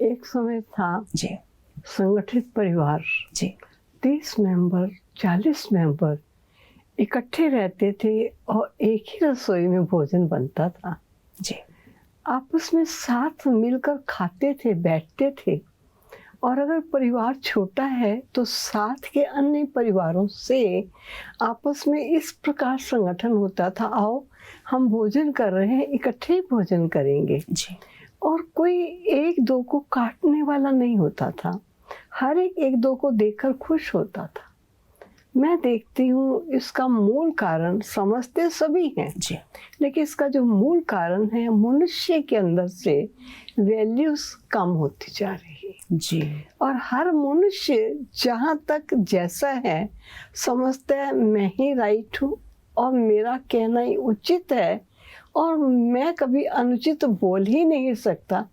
एक समय था जी संगठित परिवार, जी 30 मेंबर 40 मेंबर इकट्ठे रहते थे और एक ही रसोई में भोजन बनता था। जी आपस में साथ मिलकर खाते थे, बैठते थे। और अगर परिवार छोटा है तो साथ के अन्य परिवारों से आपस में इस प्रकार संगठन होता था, आओ हम भोजन कर रहे हैं, इकट्ठे ही भोजन करेंगे। जी और कोई एक दो को काटने वाला नहीं होता था, हर एक दो को देखकर खुश होता था। मैं देखती हूँ इसका मूल कारण समझते सभी हैं, जी लेकिन इसका जो मूल कारण है, मनुष्य के अंदर से वैल्यूज कम होती जा रही है। जी और हर मनुष्य जहाँ तक जैसा है समझता है मैं ही राइट हूँ और मेरा कहना ही उचित है और मैं कभी अनुचित बोल ही नहीं सकता।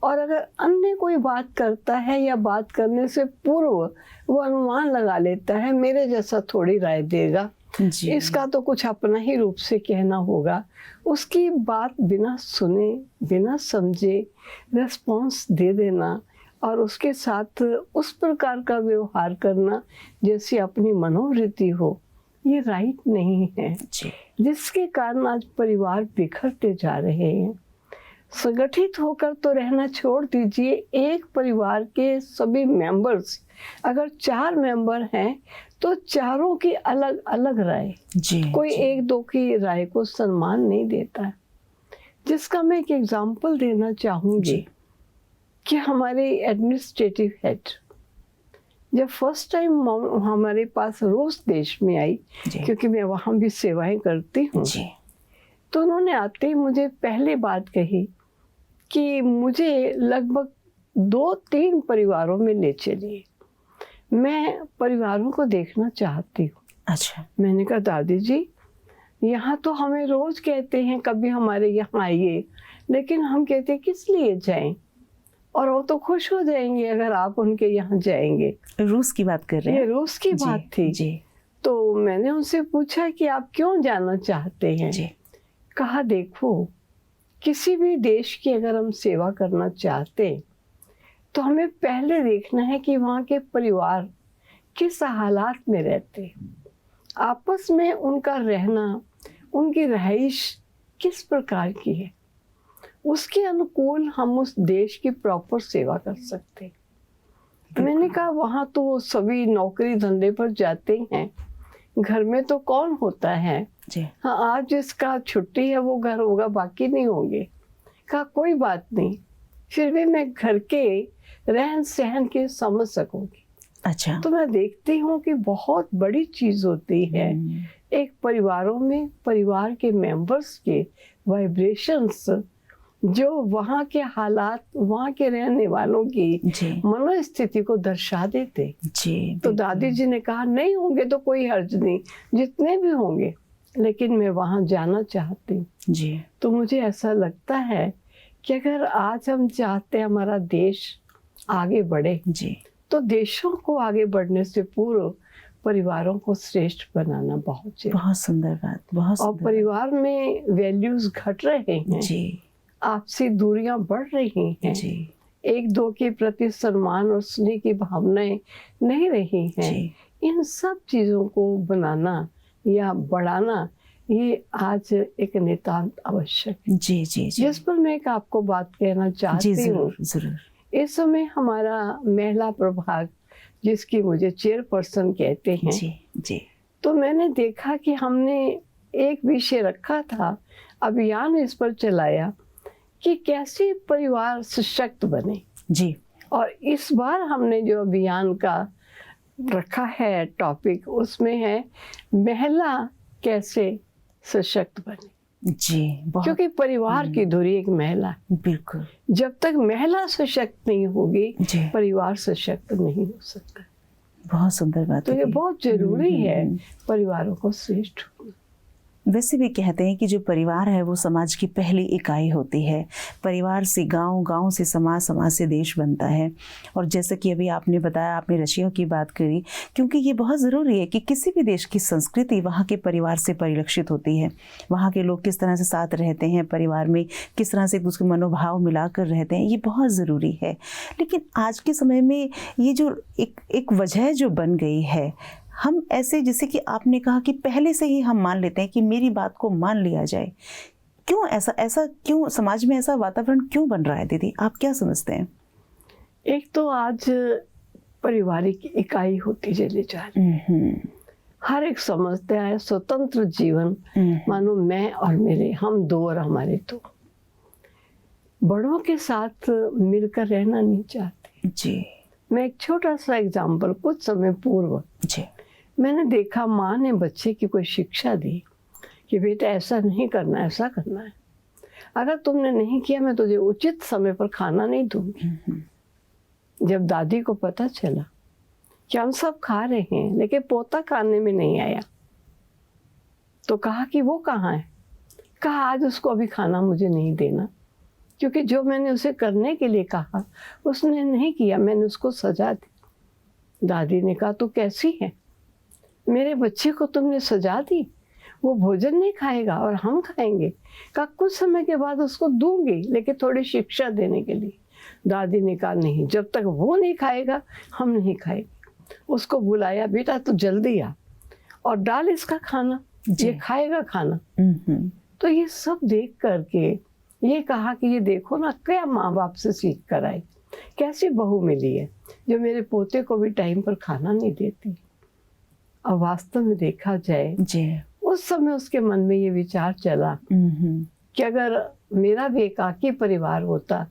और अगर अन्य कोई बात करता है या बात करने से पूर्व वो अनुमान लगा लेता है मेरे जैसा थोड़ी राय देगा, जी इसका तो कुछ अपना ही रूप से कहना होगा, उसकी बात बिना सुने बिना समझे रिस्पॉन्स दे देना और उसके साथ उस प्रकार का व्यवहार करना जैसी अपनी मनोवृत्ति हो, ये राइट नहीं है। जी जिसके कारण आज परिवार बिखरते जा रहे हैं। संगठित होकर तो रहना छोड़ दीजिए, एक परिवार के सभी मेंबर्स अगर 4 मेंबर हैं तो चारों की अलग अलग राय, जी कोई जी एक दो की राय को सम्मान नहीं देता है। जिसका मैं एक एग्जांपल देना चाहूँगी जी कि हमारे एडमिनिस्ट्रेटिव हेड जब फर्स्ट टाइम हमारे पास रूस देश में आई, जी क्योंकि मैं वहाँ भी सेवाएं करती हूँ, जी तो उन्होंने आते ही मुझे पहले बात कही कि मुझे लगभग 2-3 परिवारों में ले चलिए, मैं परिवारों को देखना चाहती हूँ। अच्छा मैंने कहा दादी जी यहाँ तो हमें रोज कहते हैं कभी हमारे यहाँ आइए, लेकिन हम कहते हैं किस लिए जाएं, और वो तो खुश हो जाएंगे अगर आप उनके यहाँ जाएंगे। रूस की बात कर रहे ये हैं? रूस की जी, बात थी। जी तो मैंने उनसे पूछा कि आप क्यों जाना चाहते हैं? जी कहा देखो, किसी भी देश की अगर हम सेवा करना चाहते हैं तो हमें पहले देखना है कि वहाँ के परिवार किस हालात में रहते हैं, आपस में उनका रहना, उनकी रहाइश किस प्रकार की है, उसके अनुकूल हम उस देश की प्रॉपर सेवा कर सकते हैं। मैंने कहा वहाँ तो सभी नौकरी धंधे पर जाते हैं, घर में तो कौन होता है? जी हाँ, आज जिसका छुट्टी है वो घर होगा, बाकी नहीं होंगे। कहा कोई बात नहीं, फिर भी मैं घर के रहन सहन के समझ सकूंगी। अच्छा तो मैं देखती हूँ कि बहुत बड़ी चीज होती है एक परिवारों में परिवार के मेंबर्स के वाइब्रेशंस, जो वहाँ के हालात, वहाँ के रहने वालों की जी मनोस्थिति को दर्शा देते। जी तो दादी जी ने कहा नहीं होंगे तो कोई हर्ज नहीं, जितने भी होंगे, लेकिन मैं वहाँ जाना चाहती हूँ। जी तो मुझे ऐसा लगता है कि अगर आज हम चाहते हैं हमारा देश आगे बढ़े, जी तो देशों को आगे बढ़ने से पूर्व परिवारों को श्रेष्ठ बनाना बहुत जरूरी। बहुत सुंदर बात, बहुत और सुंदर परिवार में वैल्यूज घट रहे हैं, जी आपसी दूरियां बढ़ रही हैं, जी एक दो के प्रति सम्मान और स्नेह की भावनाएं नहीं रही हैं। जी इन सब चीज़ों को बनाना या बढ़ाना ये आज एक नितांत आवश्यक है। जी जी जी जिस पर मैं एक आपको बात कहना जी चाहती हूँ। जरूर जरूर इस समय हमारा महिला प्रभाग, जिसकी मुझे चेयरपर्सन कहते हैं, जी जी तो मैंने देखा कि हमने एक विषय रखा था, अभियान इस पर चलाया कि कैसे परिवार सशक्त बने। जी और इस बार हमने जो अभियान का रखा है टॉपिक, उसमें है महिला कैसे सशक्त बने। जी बहुत क्योंकि परिवार की धुरी एक महिला है। बिल्कुल जब तक महिला सशक्त नहीं होगी जी परिवार सशक्त नहीं हो सकता। बहुत सुंदर बात तो है ये कि- बहुत जरूरी है परिवारों को श्रेष्ठ होना। वैसे भी कहते हैं कि जो परिवार है वो समाज की पहली इकाई होती है। परिवार से गांव, गांव से समाज, समाज से देश बनता है। और जैसा कि अभी आपने बताया, आपने रशिया की बात करी, क्योंकि ये बहुत ज़रूरी है कि किसी भी देश की संस्कृति वहाँ के परिवार से परिलक्षित होती है। वहाँ के लोग किस तरह से साथ रहते हैं, परिवार में किस तरह से एक दूसरे मनोभाव मिलाकर रहते हैं, ये बहुत ज़रूरी है। लेकिन आज के समय में ये जो एक वजह जो बन गई है, हम ऐसे, जैसे कि आपने कहा कि पहले से ही हम मान लेते हैं कि मेरी बात को मान लिया जाए। क्यों ऐसा क्यों समाज में ऐसा वातावरण क्यों बन रहा है दीदी, आप क्या समझते हैं? एक तो आज पारिवारिक इकाई होती चली जा रही है। हर एक समझता है स्वतंत्र जीवन, मानो मैं और मेरे, हम दो और हमारे दो। बड़ों के साथ मिलकर रहना नहीं चाहते जी। मैं एक छोटा सा एग्जाम्पल, कुछ समय पूर्व जी। मैंने देखा, माँ ने बच्चे की कोई शिक्षा दी कि बेटा ऐसा नहीं करना, ऐसा करना है, अगर तुमने नहीं किया मैं तुझे उचित समय पर खाना नहीं दूंगी। जब दादी को पता चला कि हम सब खा रहे हैं लेकिन पोता खाने में नहीं आया, तो कहा कि वो कहाँ है। कहा आज उसको अभी खाना मुझे नहीं देना, क्योंकि जो मैंने उसे करने के लिए कहा उसने नहीं किया, मैंने उसको सजा दी। दादी ने कहा तू कैसी है, मेरे बच्चे को तुमने सजा दी, वो भोजन नहीं खाएगा और हम खाएंगे। कहा कुछ समय के बाद उसको दूंगी, लेकिन थोड़ी शिक्षा देने के लिए। दादी ने कहा नहीं, जब तक वो नहीं खाएगा हम नहीं खाएंगे। उसको बुलाया, बेटा तू जल्दी आ और डाल इसका खाना, ये खाएगा खाना। तो ये सब देख करके ये कहा कि ये देखो ना, क्या माँ बाप से सीख कर आई, कैसी बहू मिली है जो मेरे पोते को भी टाइम पर खाना नहीं देती। अब वास्तव में देखा जाए जी, उस समय उसके मन में ये विचार चला कि अगर मेरा भी एकाकी परिवार होता,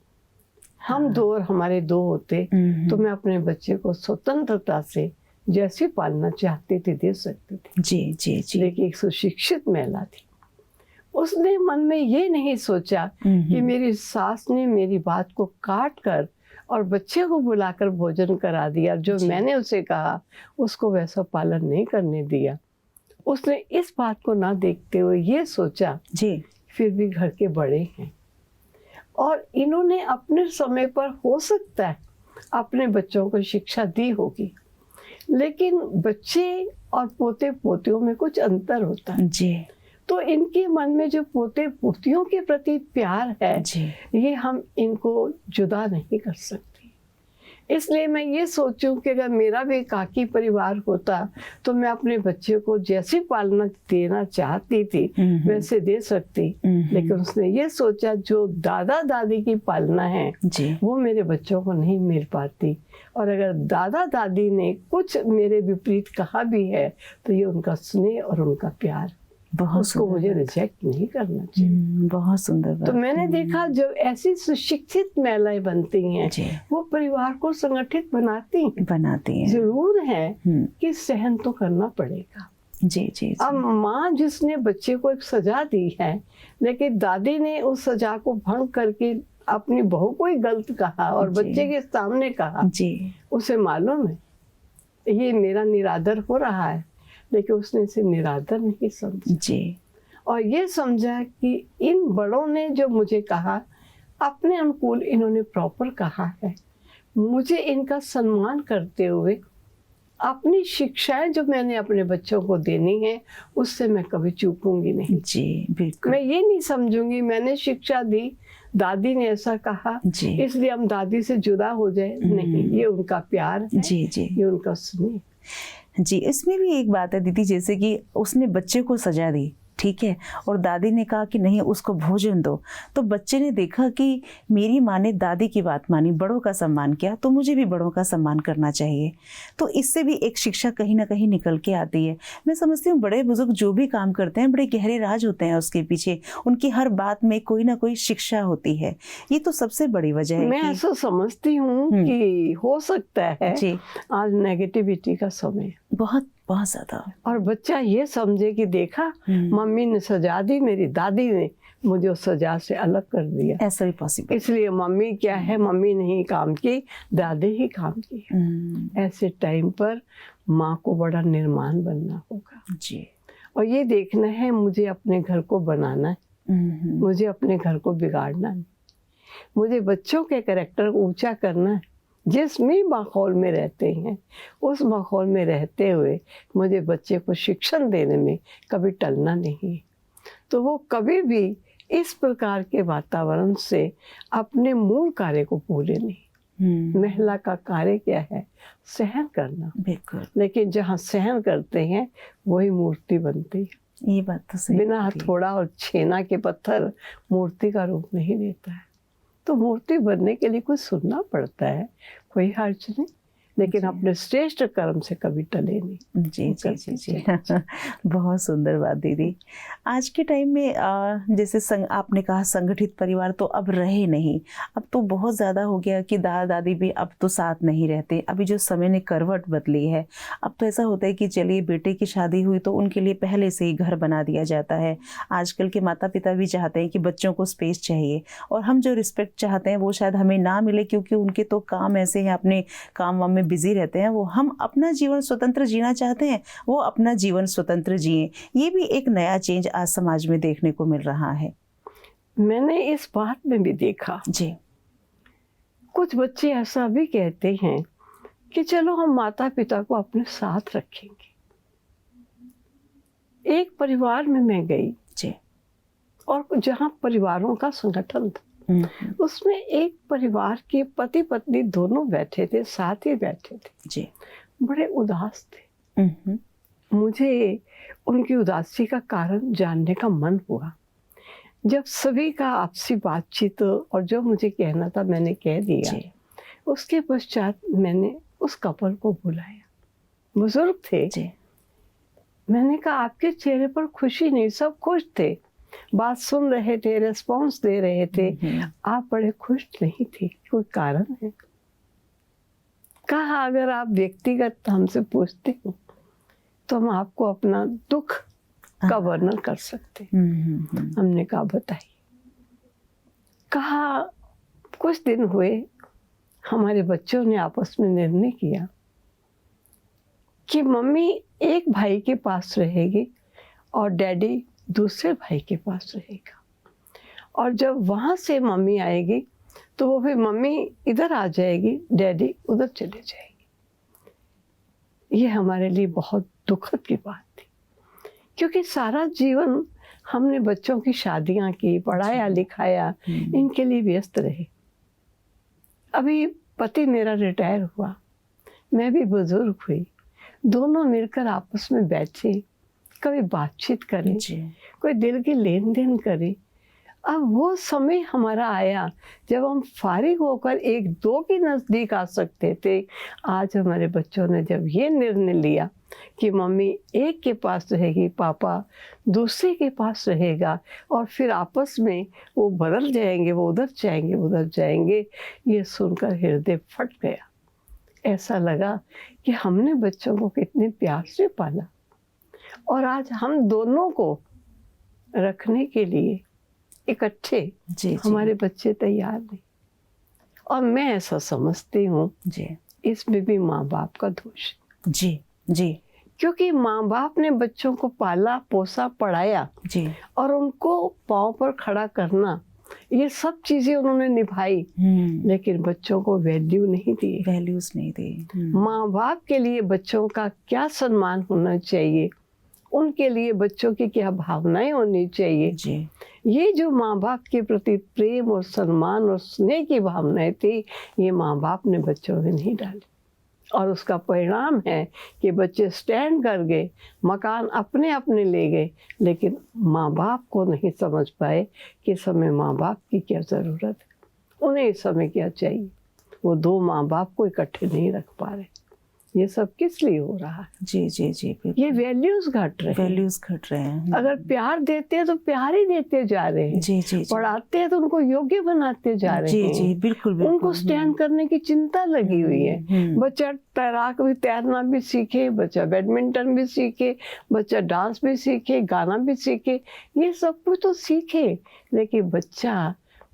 हम दो और हमारे दो होते, तो मैं अपने बच्चे को स्वतंत्रता से जैसी पालना चाहती थी दे सकती थी। जी जी जी। लेकिन एक सुशिक्षित महिला थी, उसने मन में ये नहीं सोचा कि मेरी सास ने मेरी बात को काट कर और बच्चे को बुलाकर भोजन करा दिया, जो मैंने उसे कहा उसको वैसा पालन नहीं करने दिया। उसने इस बात को ना देखते हुए ये सोचा जी फिर भी घर के बड़े हैं और इन्होंने अपने समय पर हो सकता है अपने बच्चों को शिक्षा दी होगी, लेकिन बच्चे और पोते पोतियों में कुछ अंतर होता है जी। तो इनके मन में जो पोते पोतियों के प्रति प्यार है ये हम इनको जुदा नहीं कर सकते। इसलिए मैं ये सोचूं कि अगर मेरा भी एकाकी परिवार होता तो मैं अपने बच्चे को जैसी पालना देना चाहती थी वैसे दे सकती, लेकिन उसने ये सोचा जो दादा दादी की पालना है वो मेरे बच्चों को नहीं मिल पाती, और अगर दादा दादी ने कुछ मेरे विपरीत कहा भी है तो ये उनका स्नेह और उनका प्यार, उसको मुझे रिजेक्ट नहीं करना चाहिए। बहुत सुंदर बात। तो मैंने देखा जो ऐसी सुशिक्षित महिलाएं बनती हैं वो परिवार को संगठित बनाती हैं। जरूर है कि सहन तो करना पड़ेगा। जी, जी, जी। अब माँ जिसने बच्चे को एक सजा दी है, लेकिन दादी ने उस सजा को भंग करके अपनी बहू को ही गलत कहा और बच्चे के सामने कहा, उसे मालूम है ये मेरा निरादर हो रहा है, लेकिन उसने इसे निरादर नहीं समझा जी, और ये समझा कि इन बड़ों ने जो मुझे कहा अपने अनुकूल इन्होंने प्रॉपर कहा है, मुझे इनका सम्मान करते हुए अपनी शिक्षाएं जो मैंने अपने बच्चों को देनी है उससे मैं कभी चूकूंगी नहीं जी। बिल्कुल, मैं ये नहीं समझूंगी मैंने शिक्षा दी, दादी ने ऐसा कहा इसलिए हम दादी से जुदा हो जाए, नहीं, ये उनका प्यार है जी जी, ये उनका स्नेह जी। इसमें भी एक बात है दीदी, जैसे कि उसने बच्चे को सजा दी, ठीक है, और दादी ने कहा कि नहीं उसको भोजन दो, तो बच्चे ने देखा कि मेरी माँ ने दादी की बात मानी, बड़ों का सम्मान किया, तो मुझे भी बड़ों का सम्मान करना चाहिए। तो इससे भी एक शिक्षा कहीं ना कहीं निकल के आती है। मैं समझती हूँ बड़े बुजुर्ग जो भी काम करते हैं बड़े गहरे राज होते हैं उसके पीछे, उनकी हर बात में कोई ना कोई शिक्षा होती है। ये तो सबसे बड़ी वजह है। मैं ऐसा समझती हूँ कि हो सकता है आज नेगेटिविटी का समय बहुत बहुत ज्यादा, और बच्चा ये समझे कि देखा मम्मी ने सजा दी, मेरी दादी ने मुझे उस सजा से अलग कर दिया, ऐसा भी पॉसिबल, इसलिए मम्मी क्या है, मम्मी ने ही काम की, दादी ही काम की। ऐसे टाइम पर माँ को बड़ा निर्माण बनना होगा जी, और ये देखना है मुझे अपने घर को बनाना है, मुझे अपने घर को बिगाड़ना है, मुझे बच्चों के कैरेक्टर को ऊंचा करना है। जिस भी माहौल में रहते हैं उस माहौल में रहते हुए मुझे बच्चे को शिक्षण देने में कभी टलना नहीं है। तो वो कभी भी इस प्रकार के वातावरण से अपने मूल कार्य को भूले नहीं। महिला का कार्य क्या है? सहन करना। बिल्कुल। लेकिन जहाँ सहन करते हैं वही मूर्ति बनती है। ये बात तो सही। बिना हथौड़ा और छेना के पत्थर मूर्ति का रूप नहीं लेता है। तो मूर्ति बनने के लिए कुछ सुनना पड़ता है, कोई हर्ज नहीं, लेकिन अपने श्रेष्ठ कर्म से कभी टले नहीं। जी जी जी जी बहुत सुंदर बात दीदी। आज के टाइम में जैसे आपने कहा संगठित परिवार तो अब रहे नहीं, अब तो बहुत ज़्यादा हो गया कि दादा दादी भी अब तो साथ नहीं रहते। अभी जो समय ने करवट बदली है, अब तो ऐसा होता है कि चलिए बेटे की शादी हुई तो उनके लिए पहले से ही घर बना दिया जाता है। आजकल के माता पिता भी चाहते हैं कि बच्चों को स्पेस चाहिए, और हम जो रिस्पेक्ट चाहते हैं वो शायद हमें ना मिले, क्योंकि उनके तो काम ऐसे हैं, अपने काम वाम में बिजी रहते हैं। वो हम अपना जीवन स्वतंत्र जीना चाहते हैं, वो अपना जीवन स्वतंत्र जिए। ये भी एक नया चेंज आज समाज में देखने को मिल रहा है। मैंने इस बात में भी देखा जी, कुछ बच्चे ऐसा भी कहते हैं कि चलो हम माता पिता को अपने साथ रखेंगे। एक परिवार में मैं गई जी, और जहाँ परिवारों का संगठन था, उसमें एक परिवार के पति पत्नी दोनों बैठे थे, साथ ही बैठे थे जी। बड़े उदास थे। मुझे उनकी उदासी का कारण जानने का मन हुआ। जब सभी का आपसी बातचीत और जो मुझे कहना था मैंने कह दिया, जी। उसके पश्चात मैंने उस कपल को बुलाया, बुजुर्ग थे जी। मैंने कहा आपके चेहरे पर खुशी नहीं, सब खुश थे, बात सुन रहे थे, रिस्पॉन्स दे रहे थे, आप बड़े खुश नहीं थे, कोई कारण है? कहा अगर आप व्यक्तिगत हमसे पूछते हो तो हम आपको अपना दुख का वर्णन कर सकते हैं। हमने कहा बताइए। कहा कुछ दिन हुए हमारे बच्चों ने आपस में निर्णय किया कि मम्मी एक भाई के पास रहेगी और डैडी दूसरे भाई के पास रहेगा, और जब वहाँ से मम्मी आएगी तो वो फिर मम्मी इधर आ जाएगी, डैडी उधर चले जाएंगे। ये हमारे लिए बहुत दुखद की बात थी, क्योंकि सारा जीवन हमने बच्चों की शादियाँ की, पढ़ाया लिखाया, इनके लिए व्यस्त रहे। अभी पति मेरा रिटायर हुआ, मैं भी बुजुर्ग हुई, दोनों मिलकर आपस में बैठे, कभी बातचीत करें, कोई दिल की लेन देन करें। अब वो समय हमारा आया जब हम फारिग होकर एक दो के नज़दीक आ सकते थे। आज हमारे बच्चों ने जब ये निर्णय लिया कि मम्मी एक के पास रहेगी, पापा दूसरे के पास रहेगा, और फिर आपस में वो बदल जाएंगे, वो उधर जाएंगे, उधर जाएंगे, ये सुनकर हृदय फट गया। ऐसा लगा कि हमने बच्चों को कितने प्यार से पाला और आज हम दोनों को रखने के लिए इकट्ठे हमारे बच्चे तैयार नहीं। और मैं ऐसा समझती हूँ इसमें भी माँ बाप का दोष है। जी जी, क्योंकि माँ बाप ने बच्चों को पाला पोसा पढ़ाया जी, और और उनको पाँव पर खड़ा करना, ये सब चीजें उन्होंने निभाई, लेकिन बच्चों को वैल्यू नहीं दी, वैल्यूज नहीं दी। माँ बाप के लिए बच्चों का क्या सम्मान होना चाहिए, उनके लिए बच्चों की क्या भावनाएं होनी चाहिए जी। ये जो माँ बाप के प्रति प्रेम और सम्मान और स्नेह की भावनाएं थी, ये माँ बाप ने बच्चों में नहीं डाली, और उसका परिणाम है कि बच्चे स्टैंड कर गए, मकान अपने अपने ले गए, लेकिन माँ बाप को नहीं समझ पाए कि इस समय माँ बाप की क्या ज़रूरत है, उन्हें इस समय क्या चाहिए। वो दो माँ बाप को इकट्ठे नहीं रख पा रहे। ये सब किस लिए हो रहा है? जी जी जी, ये वैल्यूज घट रहे हैं। वैल्यूज घट रहे हैं। अगर प्यार देते हैं तो प्यार ही देते जा रहे हैं। जी जी, पढ़ाते हैं तो उनको योग्य बनाते जा रहे हैं। जी जी, बिल्कुल बिल्कुल। उनको स्टैंड करने की चिंता लगी हुई है। बच्चा तैराक भी, तैरना भी सीखे, बच्चा बैडमिंटन भी सीखे, बच्चा डांस भी सीखे, गाना भी सीखे, ये सब कुछ तो सीखे, लेकिन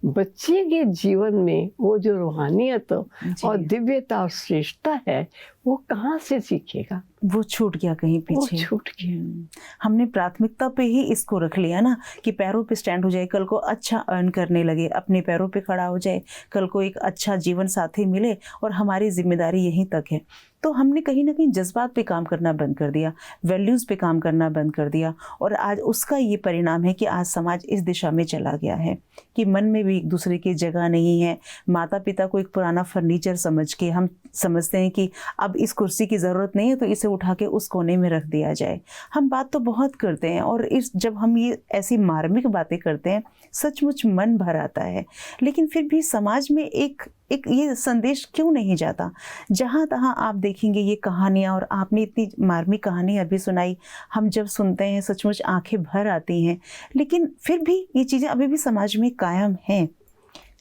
बच्चे के जीवन में वो जो रूहानियत और दिव्यता और श्रेष्ठता है वो कहाँ से सीखेगा? वो छूट गया कहीं पीछे, वो छूट गया। हमने प्राथमिकता पे ही इसको रख लिया ना कि पैरों पे स्टैंड हो जाए, कल को अच्छा अर्न करने लगे, अपने पैरों पे खड़ा हो जाए, कल को एक अच्छा जीवन साथी मिले और हमारी जिम्मेदारी यहीं तक है। तो हमने कहीं ना कहीं जज्बात पे काम करना बंद कर दिया, वैल्यूज़ पे काम करना बंद कर दिया, और आज उसका ये परिणाम है कि आज समाज इस दिशा में चला गया है कि मन में भी एक दूसरे की जगह नहीं है। माता पिता को एक पुराना फर्नीचर समझ के हम समझते हैं कि अब इस कुर्सी की ज़रूरत नहीं है तो इसे उठा के उस कोने में रख दिया जाए। हम बात तो बहुत करते हैं, और जब हम ये ऐसी मार्मिक बातें करते हैं सचमुच मन भर आता है, लेकिन फिर भी समाज में एक ये संदेश क्यों नहीं जाता? जहाँ तहाँ आप देखेंगे ये कहानियाँ, और आपने इतनी मार्मिक कहानी अभी सुनाई, हम जब सुनते हैं सचमुच आंखें भर आती हैं, लेकिन फिर भी ये चीज़ें अभी भी समाज में कायम हैं।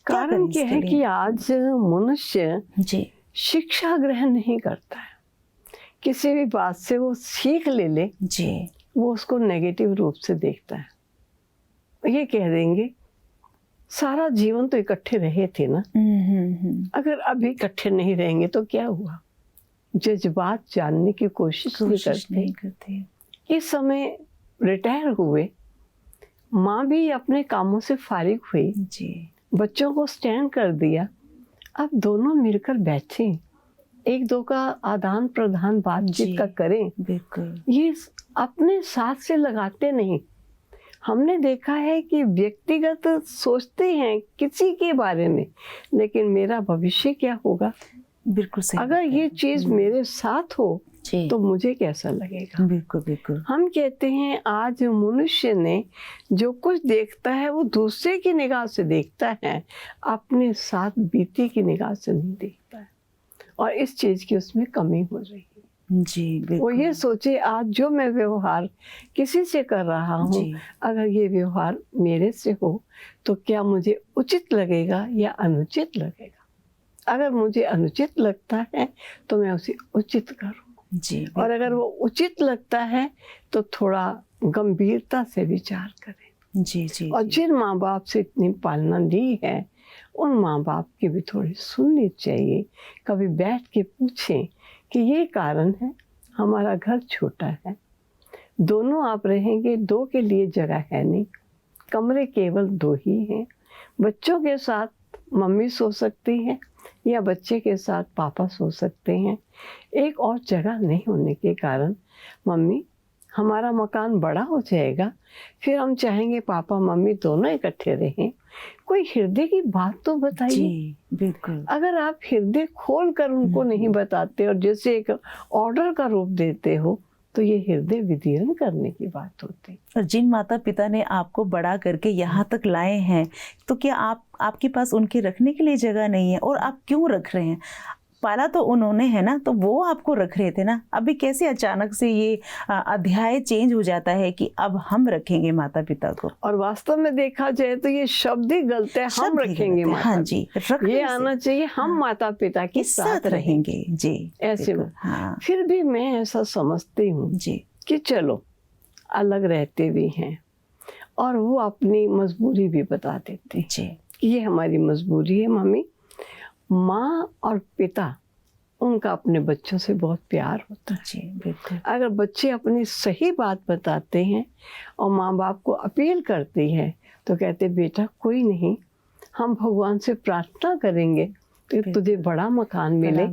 कारण क्या है कि आज मनुष्य जी शिक्षा ग्रहण नहीं करता है। किसी भी बात से वो सीख ले जी, वो उसको नेगेटिव रूप से देखता है। ये कह देंगे सारा जीवन तो इकट्ठे रहे थे ना, अगर अभी इकट्ठे नहीं रहेंगे तो क्या हुआ? जज्बात जानने की कोशिश नहीं करते। इस समय रिटायर हुए, माँ भी अपने कामों से फारिग हुई जी, बच्चों को स्टैंड कर दिया, अब दोनों मिलकर बैठे, एक दो का आदान प्रदान बातचीत का करें। बिल्कुल, ये अपने साथ से लगाते नहीं। हमने देखा है कि व्यक्तिगत सोचते हैं किसी के बारे में, लेकिन मेरा भविष्य क्या होगा, बिल्कुल सही। अगर ये चीज मेरे साथ हो तो मुझे कैसा लगेगा? बिल्कुल बिल्कुल। हम कहते हैं आज मनुष्य ने जो कुछ देखता है वो दूसरे की निगाह से देखता है, अपने साथ बीती की निगाह से नहीं देखता है, और इस चीज की उसमें कमी हो रही है। जी बिल्कुल। वो ये सोचे आज जो मैं व्यवहार किसी से कर रहा हूँ, अगर ये व्यवहार मेरे से हो तो क्या मुझे उचित लगेगा या अनुचित लगेगा? अगर मुझे अनुचित लगता है तो मैं उसे उचित करूँ जी, और अगर वो उचित लगता है तो थोड़ा गंभीरता से विचार करें। जी जी। और जिन माँ बाप से इतनी पालना ली है उन माँ बाप की भी थोड़ी सुननी चाहिए। कभी बैठ के पूछें कि ये कारण है, हमारा घर छोटा है, दोनों आप रहेंगे, दो के लिए जगह है नहीं, कमरे केवल दो ही हैं, बच्चों के साथ मम्मी सो सकती है या बच्चे के साथ पापा सो सकते हैं, एक और जगह नहीं होने के कारण मम्मी हमारा मकान बड़ा हो जाएगा, फिर हम चाहेंगे पापा मम्मी दोनों इकट्ठे रहें। कोई हृदय की बात तो बताइए। जी बिल्कुल। अगर आप हृदय खोल कर उनको नहीं बताते और जैसे एक ऑर्डर का रूप देते हो तो ये हृदय विदीर्ण करने की बात होती है। और जिन माता पिता ने आपको बड़ा करके यहाँ तक लाए हैं, तो क्या आपके पास उनके रखने के लिए जगह नहीं है? और आप क्यों रख रहे हैं? पाला तो उन्होंने है ना, तो वो आपको रख रहे थे ना। अभी कैसे अचानक से ये अध्याय चेंज हो जाता है कि अब हम रखेंगे माता पिता को? और वास्तव में देखा जाए तो ये शब्द ही गलत है, हम रखेंगे माता। हाँ जी, ये आना चाहिए हम माता पिता के साथ रहेंगे जी, ऐसे में। हाँ। फिर भी मैं ऐसा समझती हूँ जी कि चलो अलग रहते भी हैं और वो अपनी मजबूरी भी बता देते जी, कि ये हमारी मजबूरी है मम्मी। माँ और पिता उनका अपने बच्चों से बहुत प्यार होता है जी बिल्कुल। अगर बच्चे अपनी सही बात बताते हैं और माँ बाप को अपील करती है तो कहते बेटा कोई नहीं, हम भगवान से प्रार्थना करेंगे कि तुझे बड़ा मकान मिले,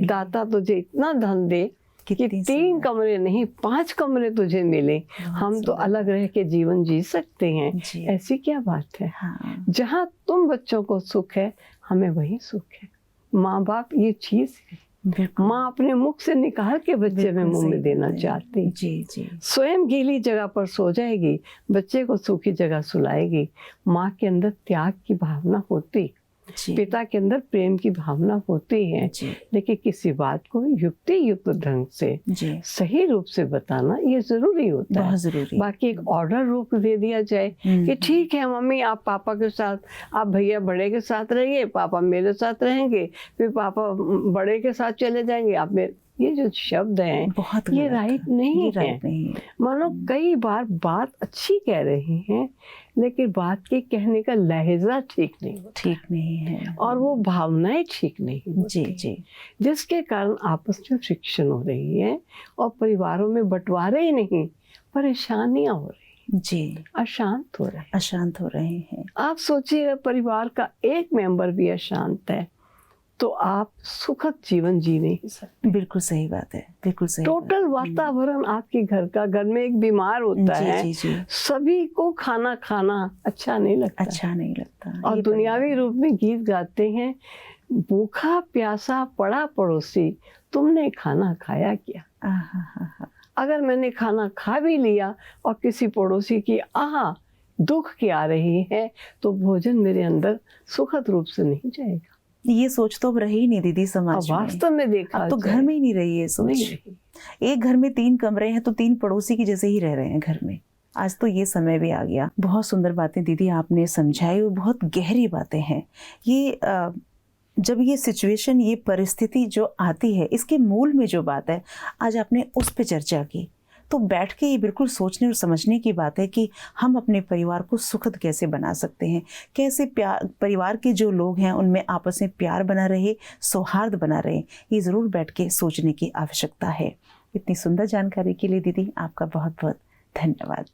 दाता तुझे इतना धन दे कि 3 कमरे नहीं 5 कमरे तुझे मिले, हम तो अलग रह के जीवन जी सकते हैं। ऐसी क्या बात है? हाँ। जहाँ तुम बच्चों को सुख है हमें वही सुख है। माँ बाप ये चीज है, माँ अपने मुख से निकाल के बच्चे में मुंह में देना चाहती। जी जी। स्वयं गीली जगह पर सो जाएगी, बच्चे को सूखी जगह सुलाएगी। माँ के अंदर त्याग की भावना होती, पिता के अंदर प्रेम की भावना होती है, लेकिन किसी बात को युक्ति युक्त ढंग से सही रूप से बताना ये जरूरी होता है। बहुत जरूरी। बाकी एक ऑर्डर रूप दे दिया जाए कि ठीक है मम्मी आप पापा के साथ, आप भैया बड़े के साथ रहिए, पापा मेरे साथ रहेंगे, फिर पापा बड़े के साथ चले जाएंगे, आप मेरे, ये जो शब्द हैं बहुत ये गलत। राइट नहीं ये है। राइट नहीं है। मानो कई बार बात अच्छी कह रहे हैं लेकिन बात के कहने का लहजा ठीक नहीं होता ठीक नहीं है। और वो भावनाएं ठीक नहीं होती, जी जी। जिसके कारण आपस में फ्रिक्शन हो रही है और परिवारों में बंटवारे ही नहीं, परेशानियां हो रही, जी, अशांत हो रहे। अशांत हो रहे हैं। आप सोचिए परिवार का एक मेंबर भी अशांत है तो आप सुखद जीवन जी नहीं सकते। बिल्कुल सही बात है, बिल्कुल सही बात टोटल वातावरण आपके घर में एक बीमार होता जी, है, जी, जी। सभी को खाना खाना अच्छा नहीं लगता। अच्छा नहीं लगता। और ये दुनियावी रूप में गीत गाते हैं, भूखा प्यासा पड़ा पड़ोसी, तुमने खाना खाया क्या? आहा, अगर मैंने खाना खा भी लिया और किसी पड़ोसी की दुख की आ रही है तो भोजन मेरे अंदर सुखद रूप से नहीं जाएगा। ये सोच तो अब रही ही नहीं दीदी अब समाज में। वास्तव में देखा अब तो जाए, घर में ही नहीं रही है सोच। नहीं रही। एक घर में 3 कमरे हैं तो 3 पड़ोसी की जैसे ही रह रहे हैं घर में। आज तो ये समय भी आ गया। बहुत सुंदर बातें दीदी आपने समझाई और बहुत गहरी बातें हैं। ये जब ये सिचुएशन, ये परिस्थिति जो आती है, इसके मूल में जो बात है आज आपने उस पे चर्चा की, तो बैठ के ये बिल्कुल सोचने और समझने की बात है कि हम अपने परिवार को सुखद कैसे बना सकते हैं, कैसे प्यार, परिवार के जो लोग हैं उनमें आपस में प्यार बना रहे, सौहार्द बना रहे। ये ज़रूर बैठ के सोचने की आवश्यकता है। इतनी सुंदर जानकारी के लिए दीदी आपका बहुत बहुत धन्यवाद।